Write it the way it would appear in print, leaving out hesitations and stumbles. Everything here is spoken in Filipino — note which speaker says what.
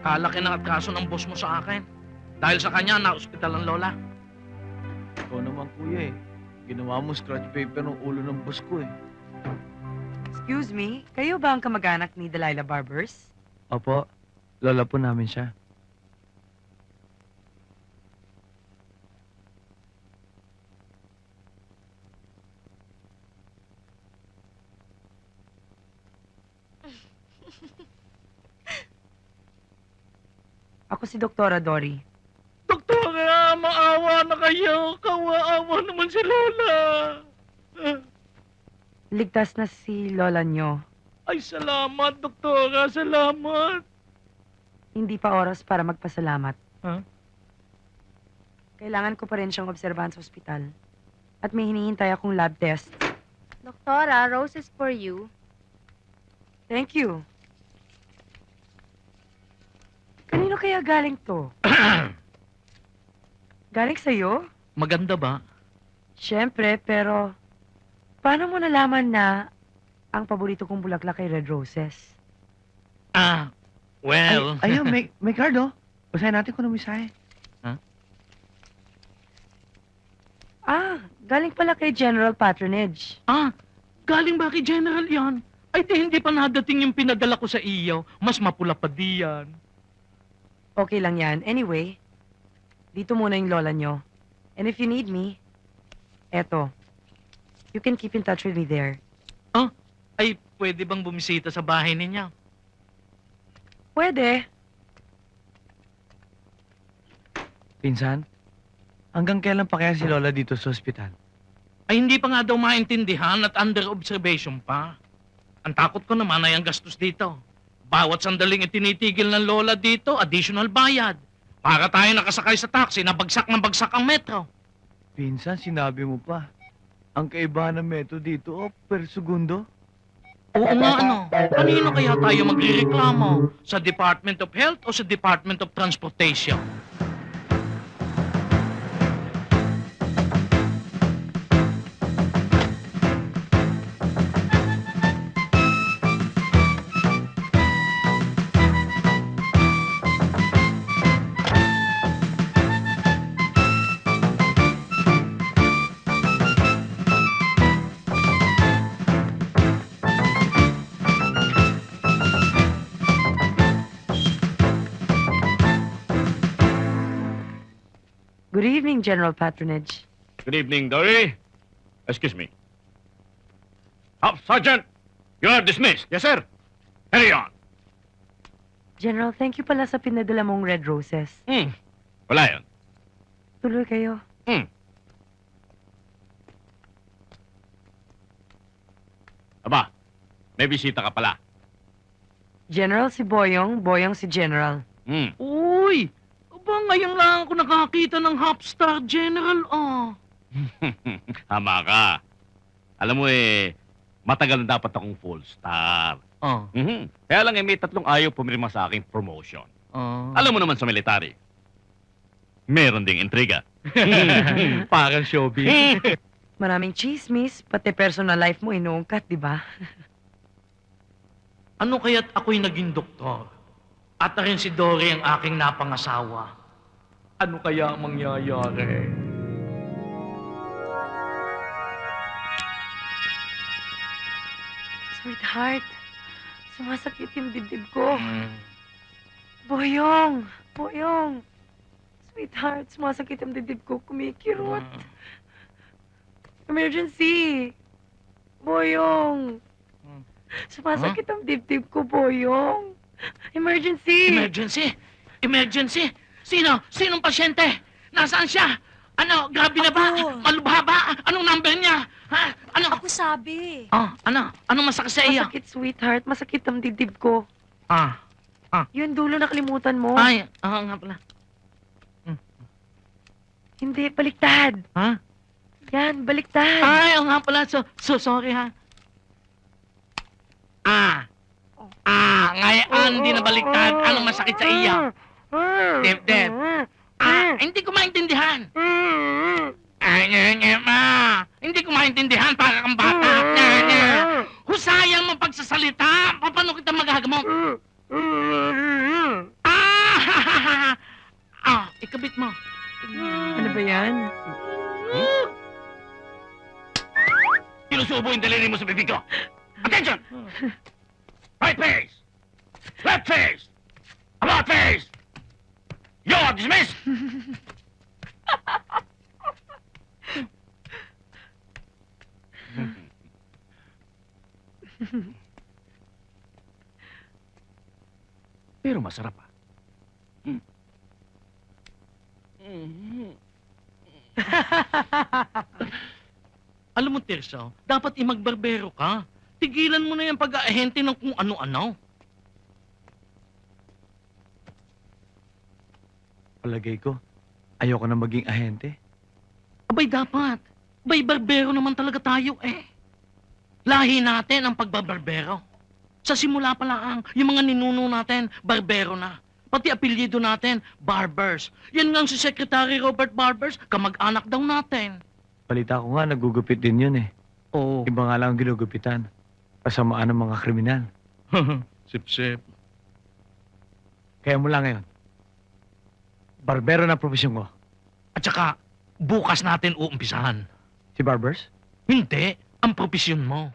Speaker 1: Kalaki ng atraso ng boss mo sa akin. Dahil sa kanya, na-ospital ang lola.
Speaker 2: Ikaw naman, kuya eh. Ginawa mo scratch paper ng ulo ng boss ko eh.
Speaker 3: Excuse me, kayo ba ang kamag-anak ni Delilah Barbers?
Speaker 2: Opo, lola po namin siya.
Speaker 3: Ako si Doktora Dory.
Speaker 1: Doktora, maawa na kayo. Kawaawa naman si lola.
Speaker 3: Ligtas na si lola nyo.
Speaker 1: Ay, salamat, doktora. Salamat.
Speaker 3: Hindi pa oras para magpasalamat.
Speaker 1: Huh?
Speaker 3: Kailangan ko pa rin siyang obserbahan sa ospital. At may hinihintay akong lab test.
Speaker 4: Doktora, roses for you.
Speaker 3: Thank you. Kanino kaya galing to? Galing sa'yo?
Speaker 1: Maganda ba?
Speaker 3: Siyempre, pero paano mo nalaman na ang paborito kong bulaklak ay red roses?
Speaker 1: Well...
Speaker 2: Ayun, may card oh. Basahin natin kung ano may sahe.
Speaker 3: Galing pala kay General Patronage.
Speaker 1: Galing ba kay General yan? Ay, hindi pa nadating yung pinadala ko sa iyo. Mas mapula pa diyan.
Speaker 3: Okay lang yan. Anyway, dito muna yung lola nyo. And if you need me, eto. You can keep in touch with me there.
Speaker 1: Ay, pwede bang bumisita sa bahay ninyo?
Speaker 3: Pwede.
Speaker 2: Pinsan, hanggang kailan pa kaya si lola dito sa ospital?
Speaker 1: Ay, hindi pa nga daw maintindihan at under observation pa. Ang takot ko naman ay ang gastos dito. Bawat sandaling itinitigil ng lola dito, additional bayad. Para tayo nakasakay sa taxi na bagsak ng bagsak ang metro.
Speaker 2: Pinsan, sinabi mo pa. Ang kaibahan ng metro dito, per segundo.
Speaker 1: Oo nga, ano? Kanino kaya tayo magrereklamo? Sa Department of Health o sa Department of Transportation?
Speaker 3: Good evening, General Patronage.
Speaker 5: Good evening, Dory. Excuse me. Up, Sergeant! You are dismissed. Yes, sir. Carry on.
Speaker 3: General, thank you pala sa pinadala mong red roses.
Speaker 5: Wala yun.
Speaker 3: Tuloy kayo.
Speaker 5: Aba, may bisita ka pala.
Speaker 3: General si Boyong, Boyong si General.
Speaker 1: Uy! Aba, ngayon lang ako nakakita ng Hopstar General,
Speaker 5: Tama ka. Alam mo matagal na dapat akong full star. Kaya lang may 3 ayaw pumirma sa aking promotion. Alam mo naman sa military, meron ding intriga.
Speaker 2: Parang showbiz.
Speaker 3: Maraming chismis, pati personal life mo inuungkat, di ba?
Speaker 1: Ano kaya't ako'y naging doktor? At na rin si Dory ang aking napangasawa. Ano kaya ang mangyayari?
Speaker 3: Sweetheart, sumasakit yung dibdib ko. Boyong! Boyong! Sweetheart, sumasakit yung dibdib ko. Kumikirot. Emergency! Boyong! Sumasakit ang dibdib ko, Boyong. Emergency!
Speaker 1: Emergency! Emergency! Sinong pasyente? Nasaan siya? Ano, grabe na ba?
Speaker 4: Ako.
Speaker 1: Malubha ba? Anong number niya? Ha? Ano?
Speaker 4: Ako sabi.
Speaker 1: Ano? Anong masakit sa iyo?
Speaker 3: Masakit, sweetheart. Masakit ang dibdib ko.
Speaker 1: Ah.
Speaker 3: Yung dulo nakalimutan mo.
Speaker 1: Ay, nga pala.
Speaker 3: Hindi, baliktad.
Speaker 1: Ha?
Speaker 3: Yan, baliktad.
Speaker 1: Ay, nga pala. So sorry, ha? Ngayon, hindi na baliktad. Anong masakit sa iyo? Dibdib. Hindi ko maintindihan. Hindi ko maintindihan para kang bata. Husayang mo pagsasalita. Paano kita magagamot?
Speaker 5: sinusubo yung daliri mo sa bibig ko. Attention! Right face! Left face! About face! You're dismissed! Pero masarap ah.
Speaker 1: Alam mo, Tirso, dapat imagbarbero ka. Tigilan mo na yung pag-aahente ng kung ano-ano.
Speaker 2: Palagay ko, ayoko na maging ahente.
Speaker 1: Abay, dapat. Abay, barbero naman talaga tayo eh. Lahi natin ang pagbabarbero. Sa simula pa lang, yung mga ninuno natin, barbero na. Pati apelyido natin, Barbers. Yan nga si Secretary Robert Barbers, kamag-anak daw natin.
Speaker 2: Balita ko nga, nagugupit din yun eh.
Speaker 1: Oo.
Speaker 2: Iba nga lang ang ginugupitan. Kasamaan ng mga kriminal.
Speaker 1: Sip-sip.
Speaker 2: Kaya mula ngayon, barbero na profesyon ko.
Speaker 1: At saka, bukas natin uumpisahan.
Speaker 2: Si Barbers?
Speaker 1: Hindi, ang propesyon mo.